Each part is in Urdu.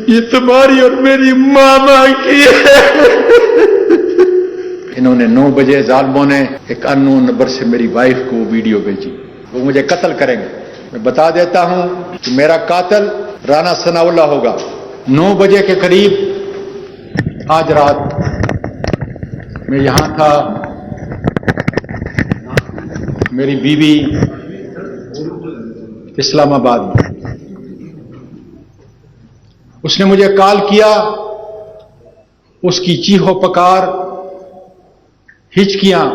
یہ تمہاری اور میری ماما کی ہے۔ انہوں نے 9 بجے ظالموں نے ایک اننون نمبر سے میری وائف کو ویڈیو بھیجی، وہ مجھے قتل کریں گے۔ میں بتا دیتا ہوں کہ میرا قاتل رانا ثناء اللہ ہوگا۔ 9 بجے کے قریب آج رات میں یہاں تھا، میری بیوی اسلام آباد میں، اس نے مجھے کال کیا، اس کی چیخو پکار ہچکیاں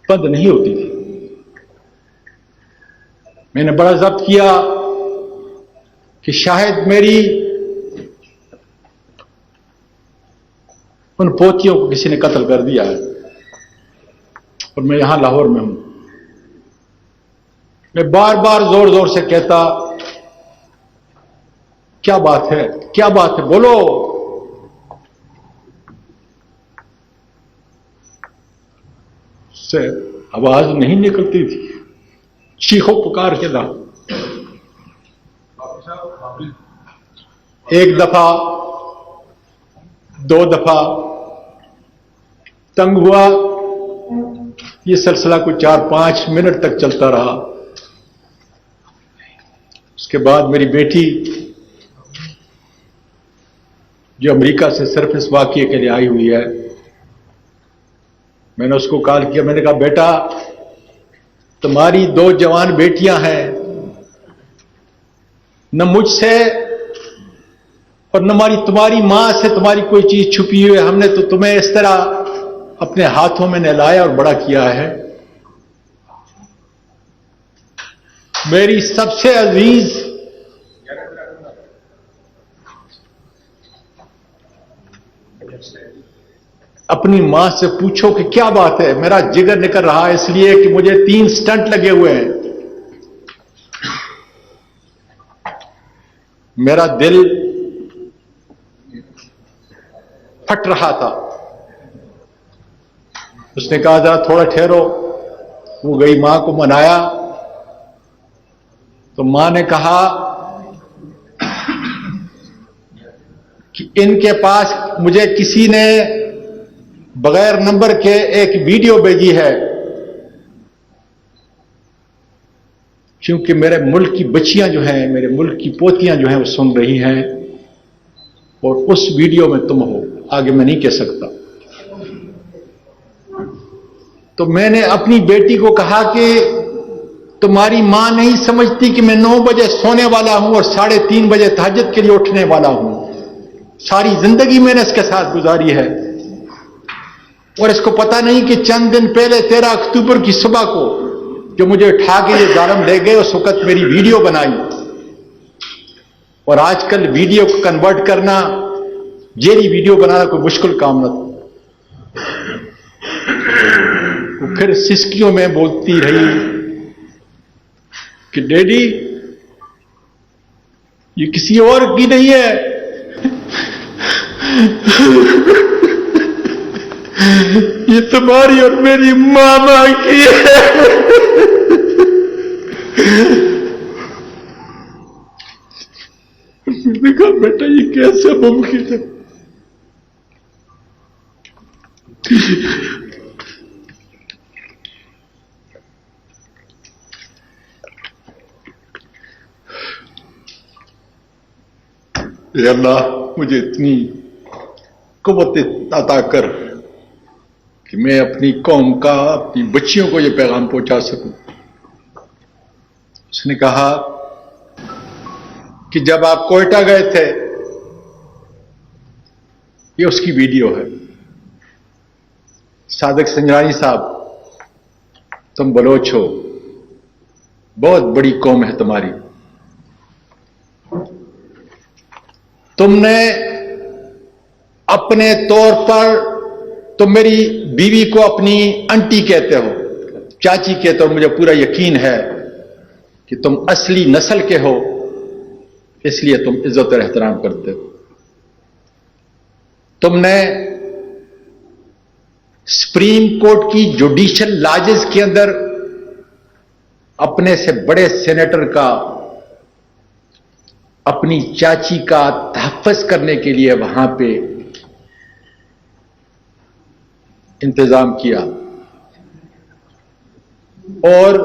بند نہیں ہوتی تھی۔ میں نے بڑا ضبط کیا کہ شاید میری ان پوتیوں کو کسی نے قتل کر دیا ہے، اور میں یہاں لاہور میں ہوں۔ میں بار بار زور زور سے کہتا، کیا بات ہے، کیا بات ہے، بولو۔ سے آواز نہیں نکلتی تھی، چیخو پکار کے تھا۔ ایک دفعہ، 2 دفعہ تنگ ہوا، یہ سلسلہ کوئی 4-5 منٹ تک چلتا رہا۔ اس کے بعد میری بیٹی جو امریکہ سے صرف اس واقعے کے لیے آئی ہوئی ہے، میں نے اس کو کال کیا، میں نے کہا بیٹا تمہاری 2 جوان بیٹیاں ہیں، نہ مجھ سے اور نہ تمہاری ماں سے تمہاری کوئی چیز چھپی ہوئی ہے، ہم نے تو تمہیں اس طرح اپنے ہاتھوں میں نہلایا اور بڑا کیا ہے۔ میری سب سے عزیز اپنی ماں سے پوچھو کہ کیا بات ہے، میرا جگر نکل رہا ہے اس لیے کہ مجھے 3 سٹنٹ لگے ہوئے ہیں، میرا دل پھٹ رہا تھا۔ اس نے کہا ذرا تھوڑا ٹھہرو، وہ گئی ماں کو منایا، تو ماں نے کہا کہ ان کے پاس مجھے کسی نے بغیر نمبر کے ایک ویڈیو بھیجی ہے، کیونکہ میرے ملک کی بچیاں جو ہیں، میرے ملک کی پوتیاں جو ہیں وہ سن رہی ہیں، اور اس ویڈیو میں تم ہو، آگے میں نہیں کہہ سکتا۔ تو میں نے اپنی بیٹی کو کہا کہ تمہاری ماں نہیں سمجھتی کہ میں 9 بجے سونے والا ہوں اور 3:30 بجے تہجد کے لیے اٹھنے والا ہوں، ساری زندگی میں نے اس کے ساتھ گزاری ہے، اور اس کو پتہ نہیں کہ چند دن پہلے 13 اکتوبر کی صبح کو جو مجھے اٹھا کے یہ ظالم لے گئے، اس وقت میری ویڈیو بنائی، اور آج کل ویڈیو کو کنورٹ کرنا، جیلی ویڈیو بنانا کوئی مشکل کام نہ تھا۔ وہ پھر سسکیوں میں بولتی رہی کہ ڈیڈی یہ کسی اور کی نہیں ہے، یہ تمہاری اور میری ماما کی ہے۔ میں نے کہا بیٹا یہ کیسے ممکن ہے؟ اے اللہ مجھے اتنی قوت عطا کر کہ میں اپنی قوم کا، اپنی بچیوں کو یہ پیغام پہنچا سکوں۔ اس نے کہا کہ جب آپ کوئٹہ گئے تھے، یہ اس کی ویڈیو ہے، صادق سنجرانی صاحب تم بلوچ ہو، بہت بڑی قوم ہے تمہاری، تم نے اپنے طور پر تم میری بیوی کو اپنی انٹی کہتے ہو، چاچی کہتے ہو، مجھے پورا یقین ہے کہ تم اصلی نسل کے ہو، اس لیے تم عزت اور احترام کرتے ہو۔ تم نے سپریم کورٹ کی جوڈیشل لاجز کے اندر اپنے سے بڑے سینیٹر کا اپنی چاچی کا تحفظ کرنے کے لیے وہاں پہ انتظام کیا اور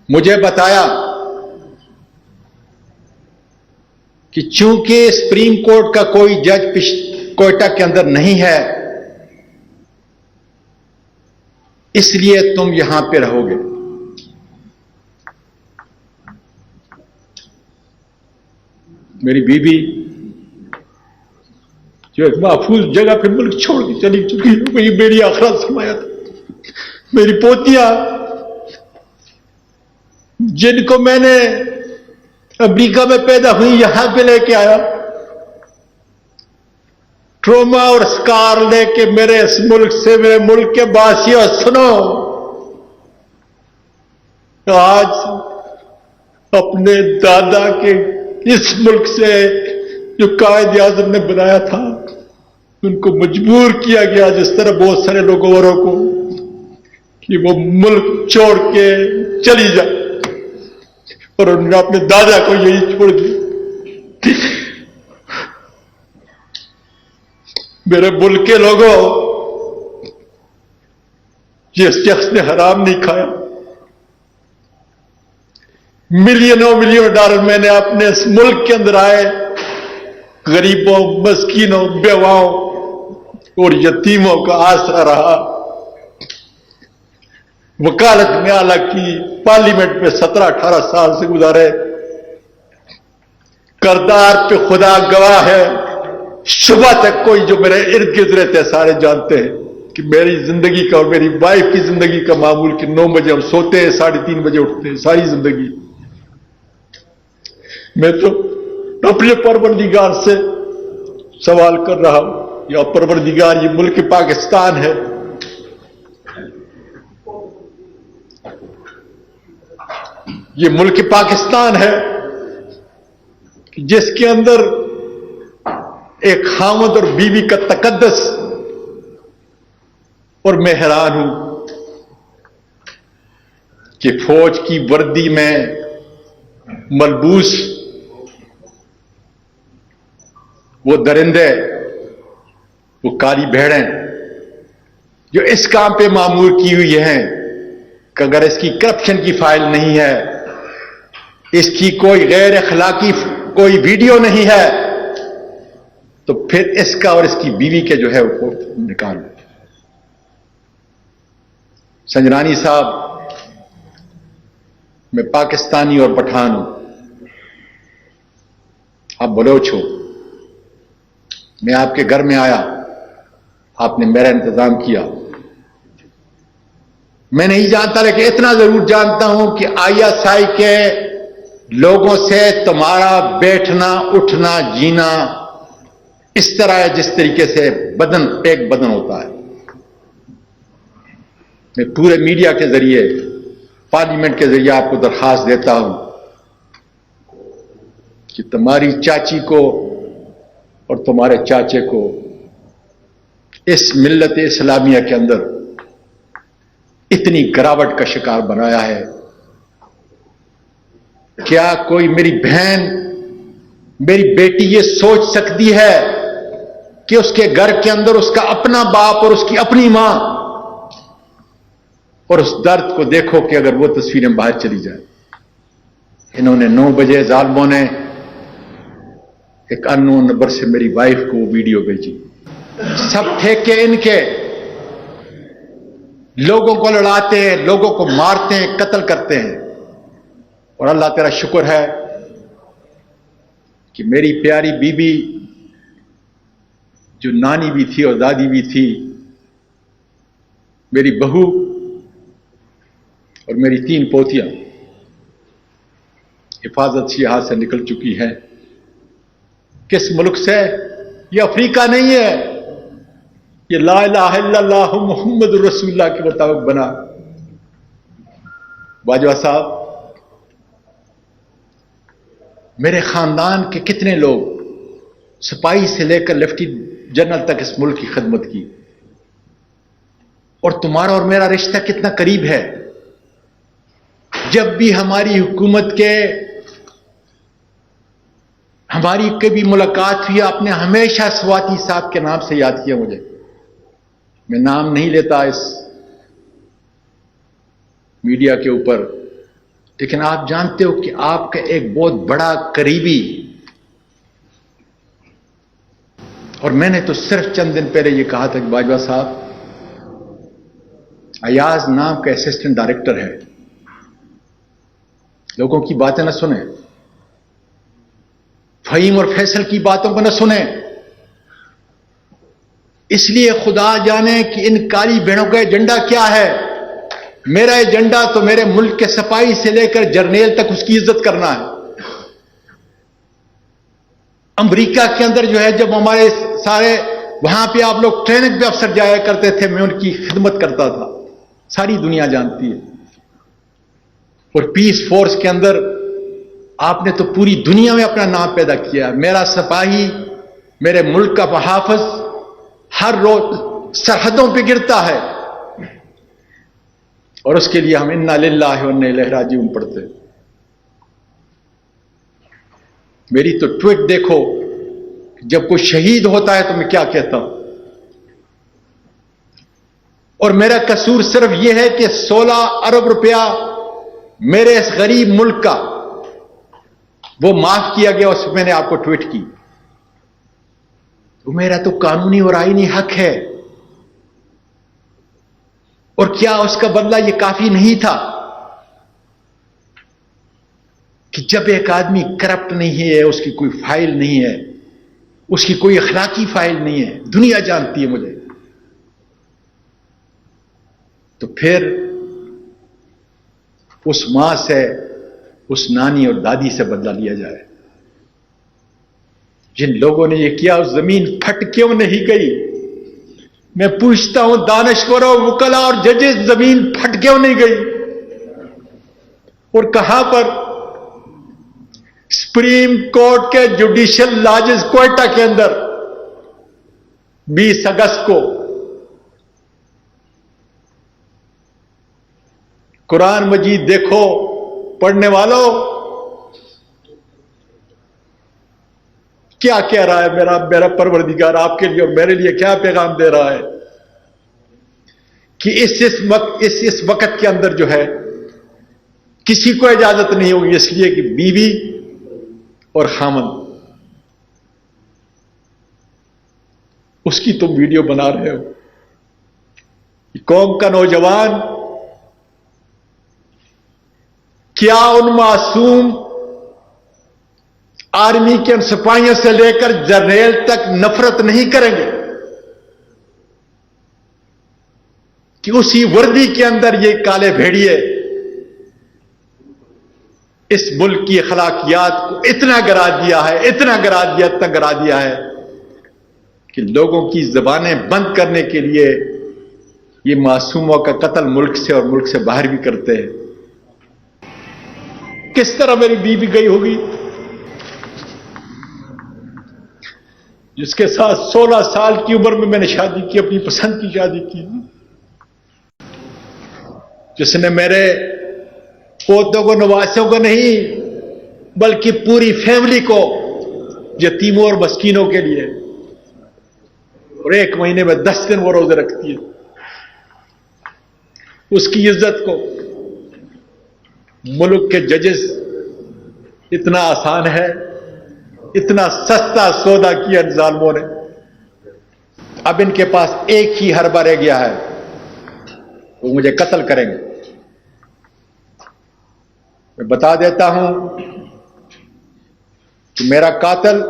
مجھے بتایا کہ چونکہ سپریم کورٹ کا کوئی جج کوئٹہ کے اندر نہیں ہے اس لیے تم یہاں پہ رہو گے. میری بیوی جو ایک محفوظ جگہ پہ ملک چھوڑ کے چلی چکی ہے وہی میری آخرت سمایا تھا. میری پوتیاں جن کو میں نے امریکہ میں پیدا ہوئی یہاں پہ لے کے آیا ٹروما اور سکار لے کے میرے اس ملک سے میرے ملک کے باسیوں سنو آج اپنے دادا کے اس ملک سے جو قائد اعظم نے بنایا تھا ان کو مجبور کیا گیا جس طرح بہت سارے لوگوں اوروں کو کہ وہ ملک چھوڑ کے چلی جائے اور انہوں نے اپنے دادا کو یہی چھوڑ دیا. میرے ملک کے لوگوں جس شخص نے حرام نہیں کھایا ملینوں ڈالر میں نے اپنے اس ملک کے اندر آئے غریبوں مسکینوں بیواؤں اور یتیموں کا آسرا رہا. وکالت میں اعلیٰ کی پارلیمنٹ میں 17-18 سال سے گزارے. کردار پہ خدا گواہ ہے صبح تک کوئی جو میرے ارد گرد رہتے سارے جانتے ہیں کہ میری زندگی کا اور میری وائف کی زندگی کا معمول کہ 9 بجے ہم سوتے ہیں 3:30 بجے اٹھتے ہیں ساری زندگی. میں تو اپنے پروردگار سے سوال کر رہا ہوں یا پروردگار یہ ملک پاکستان ہے یہ ملک پاکستان ہے جس کے اندر ایک خاوند اور بیوی کا تقدس اور میں حیران ہوں کہ فوج کی وردی میں ملبوس وہ درندے وہ کالی بھیڑیں جو اس کام پہ معمور کی ہوئی ہیں کہ اگر اس کی کرپشن کی فائل نہیں ہے اس کی کوئی غیر اخلاقی کوئی ویڈیو نہیں ہے تو پھر اس کا اور اس کی بیوی کے جو ہے وہ نکال لو. سنجرانی صاحب میں پاکستانی اور پٹھان ہوں آپ بلوچ ہو میں آپ کے گھر میں آیا آپ نے میرا انتظام کیا میں نہیں جانتا لیکن اتنا ضرور جانتا ہوں کہ ISI کے لوگوں سے تمہارا بیٹھنا اٹھنا جینا اس طرح ہے جس طریقے سے بدن ایک بدن ہوتا ہے. میں پورے میڈیا کے ذریعے پارلیمنٹ کے ذریعے آپ کو درخواست دیتا ہوں کہ تمہاری چاچی کو اور تمہارے چاچے کو اس ملت اسلامیہ کے اندر اتنی گراوٹ کا شکار بنایا ہے. کیا کوئی میری بہن میری بیٹی یہ سوچ سکتی ہے کہ اس کے گھر کے اندر اس کا اپنا باپ اور اس کی اپنی ماں اور اس درد کو دیکھو کہ اگر وہ تصویریں باہر چلی جائیں. انہوں نے 9 بجے ظالموں نے ایک اننون نمبر سے میری وائف کو وہ ویڈیو بھیجی. سب ٹھیکے ان کے لوگوں کو لڑاتے ہیں لوگوں کو مارتے ہیں قتل کرتے ہیں اور اللہ تیرا شکر ہے کہ میری پیاری بیوی جو نانی بھی تھی اور دادی بھی تھی میری بہو اور میری 3 پوتیاں حفاظت سے یہاں سے نکل چکی ہیں. کس ملک سے؟ یہ افریقہ نہیں ہے یہ لا الہ الا اللہ محمد رسول اللہ کے مطابق بنا. باجوہ صاحب میرے خاندان کے کتنے لوگ سپاہی سے لے کر لیفٹیننٹ جنرل تک اس ملک کی خدمت کی اور تمہارا اور میرا رشتہ کتنا قریب ہے. جب بھی ہماری حکومت کے ہماری کبھی ملاقات ہوئی آپ نے ہمیشہ سواتی صاحب کے نام سے یاد کیا مجھے. میں نام نہیں لیتا اس میڈیا کے اوپر، لیکن آپ جانتے ہو کہ آپ کا ایک بہت بڑا قریبی، اور میں نے تو صرف چند دن پہلے یہ کہا تھا کہ باجوہ صاحب ایاز نام کا اسسٹنٹ ڈائریکٹر ہے، لوگوں کی باتیں نہ سنیں، فہیم اور فیصل کی باتوں کو نہ سنیں. اس لیے خدا جانے کہ ان کالی بھیڑوں کا ایجنڈا کیا ہے. میرا ایجنڈا تو میرے ملک کے سپاہی سے لے کر جرنیل تک اس کی عزت کرنا ہے. امریکہ کے اندر جو ہے جب ہمارے سارے وہاں پہ آپ لوگ ٹریننگ پہ افسر جایا کرتے تھے، میں ان کی خدمت کرتا تھا، ساری دنیا جانتی ہے. اور پیس فورس کے اندر آپ نے تو پوری دنیا میں اپنا نام پیدا کیا. میرا سپاہی، میرے ملک کا محافظ ہر روز سرحدوں پہ گرتا ہے، اور اس کے لیے ہم انا للہ و انا الیہ راجعون پڑھتے ہیں. میری تو ٹویٹ دیکھو، جب کوئی شہید ہوتا ہے تو میں کیا کہتا ہوں. اور میرا قصور صرف یہ ہے کہ 16 ارب روپیہ میرے اس غریب ملک کا وہ معاف کیا گیا، اس میں نے آپ کو ٹویٹ کی. وہ میرا تو قانونی اور آئینی حق ہے. اور کیا اس کا بدلہ یہ کافی نہیں تھا کہ جب ایک آدمی کرپٹ نہیں ہے، اس کی کوئی فائل نہیں ہے، اس کی کوئی اخلاقی فائل نہیں ہے، دنیا جانتی ہے مجھے، تو پھر اس ماں سے، اس نانی اور دادی سے بدلہ لیا جائے. جن لوگوں نے یہ کیا اس زمین پھٹ کیوں نہیں گئی؟ میں پوچھتا ہوں دانشوروں، وکلا اور ججز، زمین پھٹ کیوں نہیں گئی؟ اور کہاں پر؟ سپریم کورٹ کے جوڈیشل لاجز کوئٹہ کے اندر 20 اگست کو قرآن مجید دیکھو پڑھنے والوں، کیا کہہ رہا ہے میرا پروردگار آپ کے لیے اور میرے لیے کیا پیغام دے رہا ہے کہ اس وقت کے اندر جو ہے کسی کو اجازت نہیں ہوگی، اس لیے کہ بیوی اور خامند، اس کی تم ویڈیو بنا رہے ہو. قوم کا نوجوان کیا ان معصوم آرمی کے ان سپاہیوں سے لے کر جرنیل تک نفرت نہیں کریں گے کہ اسی وردی کے اندر یہ کالے بھیڑیے اس ملک کی اخلاقیات کو اتنا گرا دیا ہے، اتنا گرا دیا ہے کہ لوگوں کی زبانیں بند کرنے کے لیے یہ معصوموں کا قتل ملک سے اور ملک سے باہر بھی کرتے ہیں. کس طرح میری بیوی گئی ہوگی جس کے ساتھ 16 سال کی عمر میں نے شادی کی، اپنی پسند کی شادی کی، جس نے میرے پوتوں کو، نواسوں کو نہیں بلکہ پوری فیملی کو، یتیموں اور مسکینوں کے لیے، اور 1 مہینے میں 10 دن وہ روزے رکھتی ہے. اس کی عزت کو ملک کے ججز اتنا آسان ہے، اتنا سستا سودا کیا ان ظالموں نے. اب ان کے پاس ایک ہی حربہ رہ گیا ہے، وہ مجھے قتل کریں گے. میں بتا دیتا ہوں کہ میرا قاتل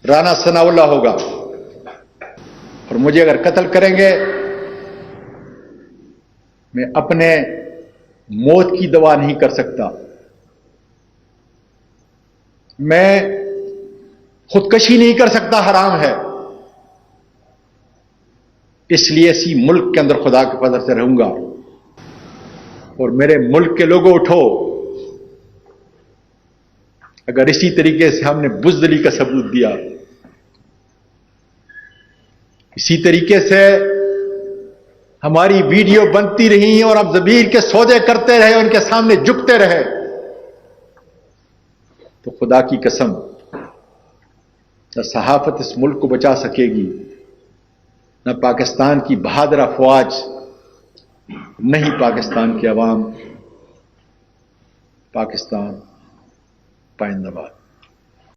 رانا ثناء اللہ ہوگا، اور مجھے اگر قتل کریں گے میں اپنے موت کی دعا نہیں کر سکتا. میں خودکشی نہیں کر سکتا، حرام ہے. اس لیے اسی ملک کے اندر خدا کے فضل سے رہوں گا. اور میرے ملک کے لوگوں اٹھو، اگر اسی طریقے سے ہم نے بزدلی کا ثبوت دیا، اسی طریقے سے ہماری ویڈیو بنتی رہی اور ہم ضمیر کے سودے کرتے رہے، ان کے سامنے جھکتے رہے، تو خدا کی قسم نہ صحافت اس ملک کو بچا سکے گی، نہ پاکستان کی بہادر افواج، نہیں پاکستان کی عوام۔ پاکستان پائندہ باد۔